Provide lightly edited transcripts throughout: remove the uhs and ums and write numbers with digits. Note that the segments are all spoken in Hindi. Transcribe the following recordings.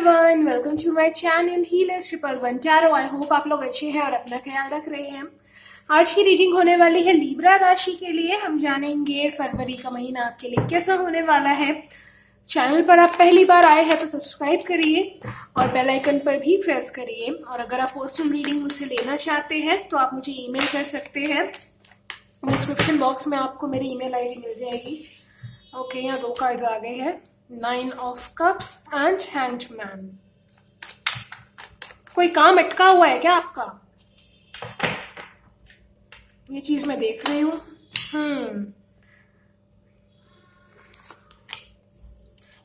Everyone, welcome to my channel healers 111 tarot. I hope आप लोग अच्छे हैं और अपना ख्याल रख रहे हैं। आज की रीडिंग होने वाली है लीब्रा राशि के लिए। हम जानेंगे फरवरी का महीना आपके लिए कैसा होने वाला है। चैनल पर आप पहली बार आए हैं तो सब्सक्राइब करिए और बेल आइकन पर भी प्रेस करिए। और अगर आप पर्सनल रीडिंग मुझसे लेना चाहते हैं तो आप मुझे ईमेल कर सकते हैं। डिस्क्रिप्शन बॉक्स में आपको मेरी ईमेल आईडी मिल जाएगी। ओके, यहाँ 2 कार्ड्स आ गए हैं, 9 of cups and hanged man. कोई काम अटका हुआ है क्या आपका? ये चीज मैं देख रही हूँ।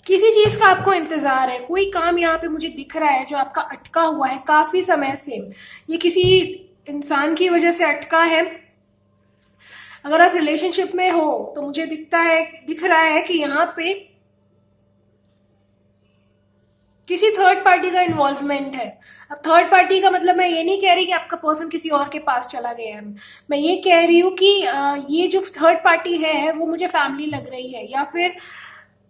किसी चीज का आपको इंतजार है। कोई काम यहाँ पे मुझे दिख रहा है जो आपका अटका हुआ है काफी समय से। ये किसी इंसान की वजह से अटका है। अगर आप रिलेशनशिप में हो तो मुझे दिख रहा है कि यहाँ पे किसी थर्ड पार्टी का इन्वॉल्वमेंट है। अब थर्ड पार्टी का मतलब मैं ये नहीं कह रही कि आपका पर्सन किसी और के पास चला गया है। मैं ये कह रही हूँ कि ये जो थर्ड पार्टी है वो मुझे फैमिली लग रही है, या फिर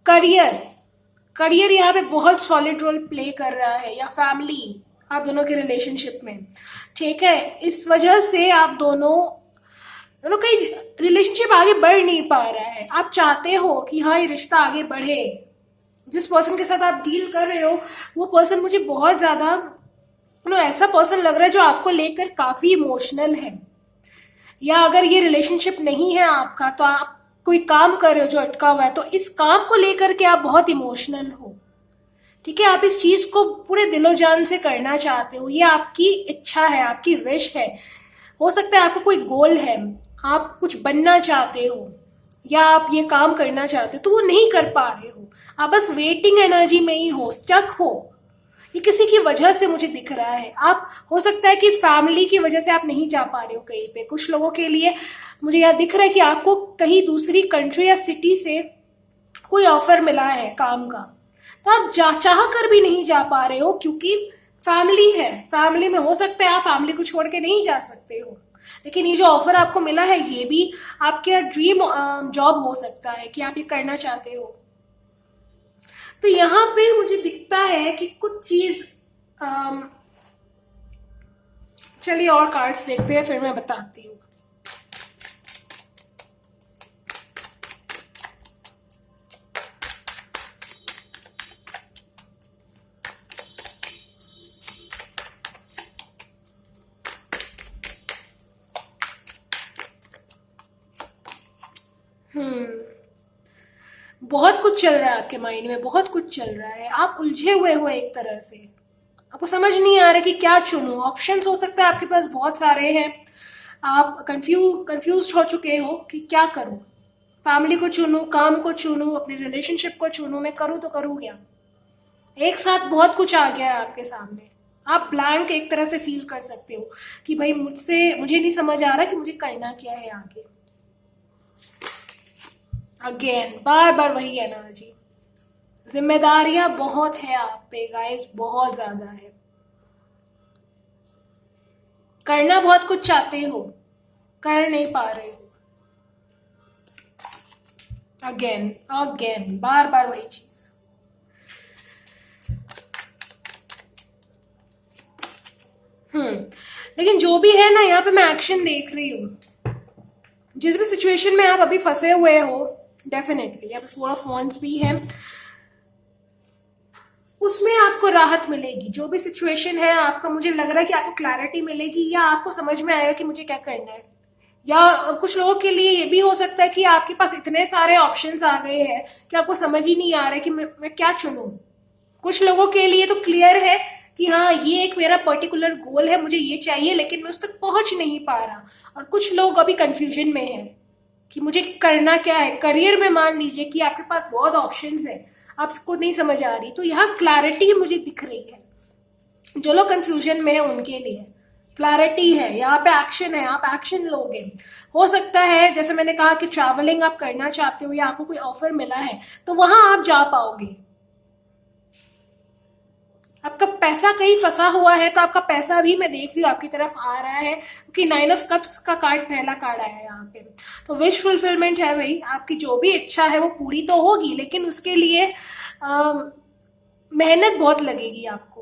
करियर यहाँ पे बहुत सॉलिड रोल प्ले कर रहा है, या फैमिली आप दोनों के रिलेशनशिप में। ठीक है, इस वजह से आप दोनों कहीं रिलेशनशिप आगे बढ़ नहीं पा रहा है। आप चाहते हो कि हाँ ये रिश्ता आगे बढ़े। जिस पर्सन के साथ आप डील कर रहे हो वो पर्सन मुझे बहुत ज्यादा ऐसा पर्सन लग रहा है जो आपको लेकर काफी इमोशनल है। या अगर ये रिलेशनशिप नहीं है आपका तो आप कोई काम कर रहे हो जो अटका हुआ है, तो इस काम को लेकर के आप बहुत इमोशनल हो। ठीक है, आप इस चीज को पूरे दिलो जान से करना चाहते हो। ये आपकी इच्छा है, आपकी विश है। हो सकता है आपको कोई गोल है, आप कुछ बनना चाहते हो या आप ये काम करना चाहते हो तो वो नहीं कर पा रहे हो। आप बस वेटिंग एनर्जी में ही हो, स्टक हो। ये किसी की वजह से मुझे दिख रहा है। आप हो सकता है कि फैमिली की वजह से आप नहीं जा पा रहे हो कहीं पे। कुछ लोगों के लिए मुझे यह दिख रहा है कि आपको कहीं दूसरी कंट्री या सिटी से कोई ऑफर मिला है काम का, तो आप चाह कर भी नहीं जा पा रहे हो क्योंकि फैमिली है। फैमिली में हो सकता है आप फैमिली को छोड़ के नहीं जा सकते हो, लेकिन ये जो ऑफर आपको मिला है ये भी आपके ड्रीम जॉब हो सकता है कि आप ये करना चाहते हो। तो यहाँ पे मुझे दिखता है कि कुछ चीज चलिए और कार्ड्स देखते हैं फिर मैं बताती हूँ। बहुत कुछ चल रहा है आपके माइंड में, बहुत कुछ चल रहा है। आप उलझे हुए हो एक तरह से। आपको समझ नहीं आ रहा कि क्या चुनूं। ऑप्शंस हो सकता है आपके पास बहुत सारे हैं। आप कंफ्यूज हो चुके हो कि क्या करूं। फैमिली को चुनूं, काम को चुनूं, अपनी रिलेशनशिप को चुनूं, मैं करूं तो करूं क्या। एक साथ बहुत कुछ आ गया है आपके सामने। आप ब्लैंक एक तरह से फील कर सकते हो कि भाई मुझे नहीं समझ आ रहा कि मुझे करना क्या है आगे। अगेन बार बार वही एनर्जी। जिम्मेदारियां बहुत है आप पे गाइस, बहुत ज्यादा है। करना बहुत कुछ चाहते हो, कर नहीं पा रहे हो। अगेन बार बार वही चीज। लेकिन जो भी है ना, यहाँ पे मैं एक्शन देख रही हूँ। जिस भी सिचुएशन में आप अभी फंसे हुए हो, डेफिनेटली यहाँ पे 4 ऑफ वॉन्ड्स भी है, उसमें आपको राहत मिलेगी। जो भी सिचुएशन है आपका, मुझे लग रहा है कि आपको क्लैरिटी मिलेगी या आपको समझ में आएगा कि मुझे क्या करना है। या कुछ लोगों के लिए ये भी हो सकता है कि आपके पास इतने सारे ऑप्शंस आ गए हैं कि आपको समझ ही नहीं आ रहा है कि मैं क्या चुनूं। कुछ लोगों के लिए तो क्लियर है कि हाँ ये एक मेरा पर्टिकुलर गोल है, मुझे ये चाहिए, लेकिन मैं उस तक पहुंच नहीं पा रहा। और कुछ लोग अभी कंफ्यूजन में है कि मुझे करना क्या है। करियर में मान लीजिए कि आपके पास बहुत ऑप्शंस है, आपको नहीं समझ आ रही, तो यहाँ क्लैरिटी मुझे दिख रही है। जो लोग कंफ्यूजन में है उनके लिए क्लैरिटी है। यहाँ पे एक्शन है, आप एक्शन लोगे। हो सकता है जैसे मैंने कहा कि ट्रैवलिंग आप करना चाहते हो या आपको कोई ऑफर मिला है तो वहां आप जा पाओगे। आपका पैसा कहीं फंसा हुआ है तो आपका पैसा भी मैं देख रही हूँ आपकी तरफ आ रहा है, क्योंकि 9 ऑफ कप्स का कार्ड पहला कार्ड आया है यहाँ पे। तो विश फुलफिलमेंट है भाई। आपकी जो भी इच्छा है वो पूरी तो होगी, लेकिन उसके लिए मेहनत बहुत लगेगी आपको।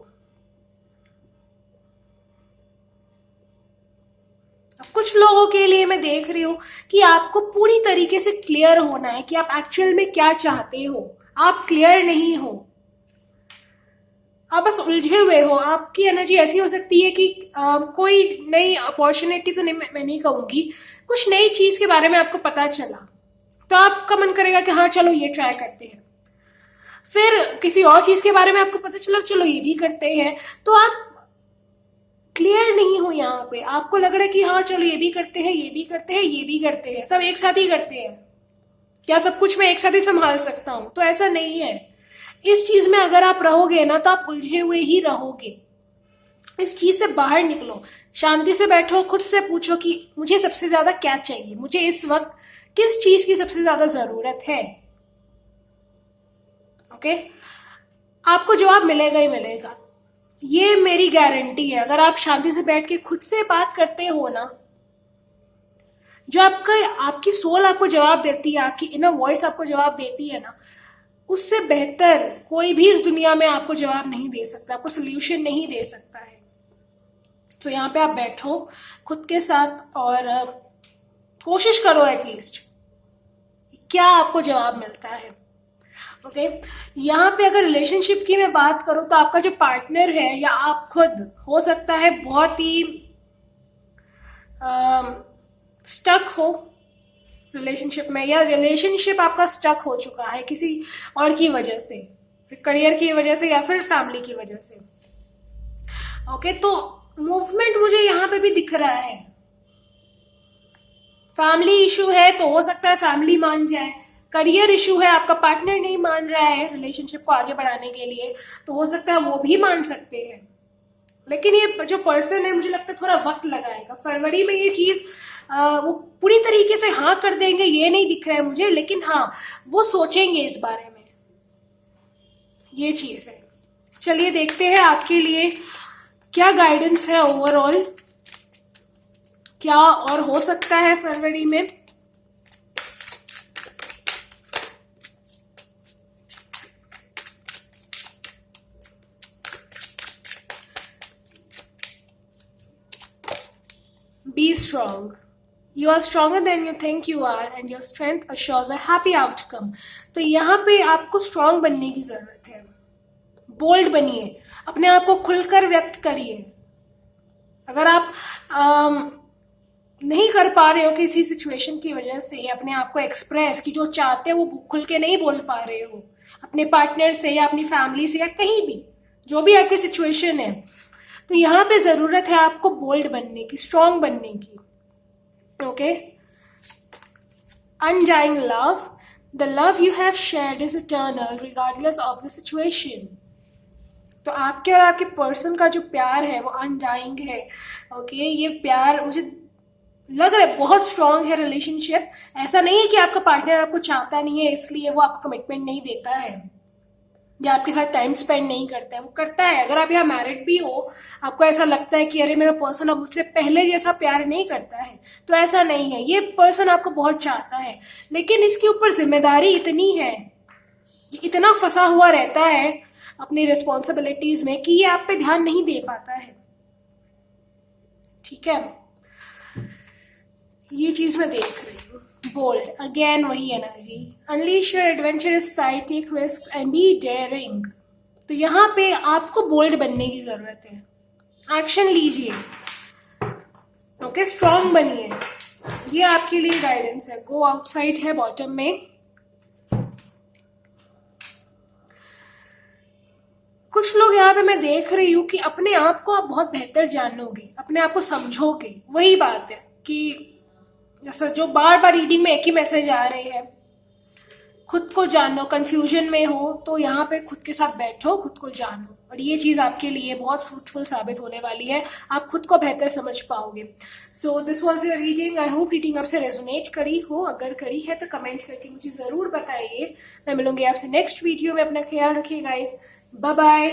अब कुछ लोगों के लिए मैं देख रही हूँ कि आपको पूरी तरीके से क्लियर होना है कि आप एक्चुअल में क्या चाहते हो। आप क्लियर नहीं हो, आप बस उलझे हुए हो। आपकी एनर्जी ऐसी हो सकती है कि कोई नई अपॉर्चुनिटी तो नहीं, मैं नहीं कहूंगी, कुछ नई चीज के बारे में आपको पता चला तो आपका मन करेगा कि हाँ चलो ये ट्राई करते हैं। फिर किसी और चीज के बारे में आपको पता चला, चलो ये भी करते हैं। तो आप क्लियर नहीं हो यहाँ पे। आपको लग रहा है कि हाँ चलो ये भी करते हैं, ये भी करते हैं, ये भी करते हैं, सब एक साथ ही करते हैं, क्या सब कुछ मैं एक साथ ही संभाल सकता हूं? तो ऐसा नहीं है। इस चीज में अगर आप रहोगे ना तो आप उलझे हुए ही रहोगे। इस चीज से बाहर निकलो, शांति से बैठो, खुद से पूछो कि मुझे सबसे ज्यादा क्या चाहिए, मुझे इस वक्त किस चीज की सबसे ज्यादा जरूरत है। ओके, आपको जवाब मिलेगा ही मिलेगा, ये मेरी गारंटी है। अगर आप शांति से बैठ के खुद से बात करते हो ना, जो आपकी सोल आपको जवाब देती है, आपकी इनर वॉइस आपको जवाब देती है ना, उससे बेहतर कोई भी इस दुनिया में आपको जवाब नहीं दे सकता, आपको सोल्यूशन नहीं दे सकता है। तो यहाँ पे आप बैठो खुद के साथ और कोशिश करो एटलीस्ट क्या आपको जवाब मिलता है। ओके, यहाँ पे अगर रिलेशनशिप की मैं बात करूं तो आपका जो पार्टनर है या आप खुद, हो सकता है बहुत ही स्टक हो रिलेशनशिप में, या रिलेशनशिप आपका स्टक हो चुका है किसी और की वजह से, करियर की वजह से या फिर फैमिली की वजह से। ओके, तो मूवमेंट मुझे यहाँ पे भी दिख रहा है। फैमिली इशू है तो हो सकता है फैमिली मान जाए, करियर इशू है, आपका पार्टनर नहीं मान रहा है रिलेशनशिप को आगे बढ़ाने के लिए, तो हो सकता है वो भी मान सकते हैं। लेकिन ये जो पर्सन है मुझे लगता है थोड़ा वक्त लगाएगा। फरवरी में ये चीज वो पूरी तरीके से हाँ कर देंगे ये नहीं दिख रहा है मुझे, लेकिन हाँ वो सोचेंगे इस बारे में, ये चीज है। चलिए देखते हैं आपके लिए क्या गाइडेंस है ओवरऑल, क्या और हो सकता है फरवरी में। Be strong. You are stronger than you think you are and your strength assures a happy outcome. तो यहाँ पे आपको स्ट्रांग बनने की जरूरत है। बोल्ड बनिए, अपने आप को खुलकर व्यक्त करिए। अगर आप नहीं कर पा रहे हो किसी सिचुएशन की वजह से अपने आप को एक्सप्रेस, कि जो चाहते हो वो खुल के नहीं बोल पा रहे हो अपने पार्टनर से या अपनी फैमिली से या कहीं भी, जो भी आपकी सिचुएशन है, तो यहाँ पे जरूरत है आपको बोल्ड बनने की, स्ट्रांग बनने की। Okay, undying love, the love you have shared is eternal regardless of the situation. तो आपके और आपके पर्सन का जो प्यार है वो अनडाइंग है। ओके, ये प्यार मुझे लग रहा है बहुत स्ट्रांग है रिलेशनशिप। ऐसा नहीं है कि आपका पार्टनर आपको चाहता नहीं है इसलिए वो आपको कमिटमेंट नहीं देता है या आपके साथ टाइम स्पेंड नहीं करता है, वो करता है। अगर आप यहाँ मैरिड भी हो, आपको ऐसा लगता है कि अरे मेरा पर्सन अब मुझसे पहले जैसा प्यार नहीं करता है, तो ऐसा नहीं है। ये पर्सन आपको बहुत चाहता है, लेकिन इसके ऊपर जिम्मेदारी इतनी है, ये इतना फंसा हुआ रहता है अपनी रिस्पॉन्सिबिलिटीज में कि ये आप पे ध्यान नहीं दे पाता है। ठीक है, ये चीज मैं देख रही हूँ। बोल्ड, अगेन वही energy, unleash your adventurous side, take risk and be daring. तो यहाँ पे आपको बोल्ड बनने की जरूरत है, एक्शन लीजिए। ओके, स्ट्रांग बनिए, ये आपके लिए गाइडेंस है। गो आउटसाइड है बॉटम में। कुछ लोग यहाँ पे मैं देख रही हूँ कि अपने आप को आप बहुत बेहतर जानोगे, अपने आप को समझोगे। वही बात है कि जैसा जो बार बार रीडिंग में एक ही मैसेज आ रहे हैं, खुद को जानो। कंफ्यूजन में हो तो यहाँ पे खुद के साथ बैठो, खुद को जानो, और ये चीज आपके लिए बहुत फ्रूटफुल साबित होने वाली है। आप खुद को बेहतर समझ पाओगे। So this was your reading. I hope reading आपसे रेजोनेट करी हो। अगर करी है तो कमेंट करके मुझे जरूर बताइए। मैं मिलूंगी आपसे नेक्स्ट वीडियो में। अपना ख्याल रखिए गाइस, बाय बाय।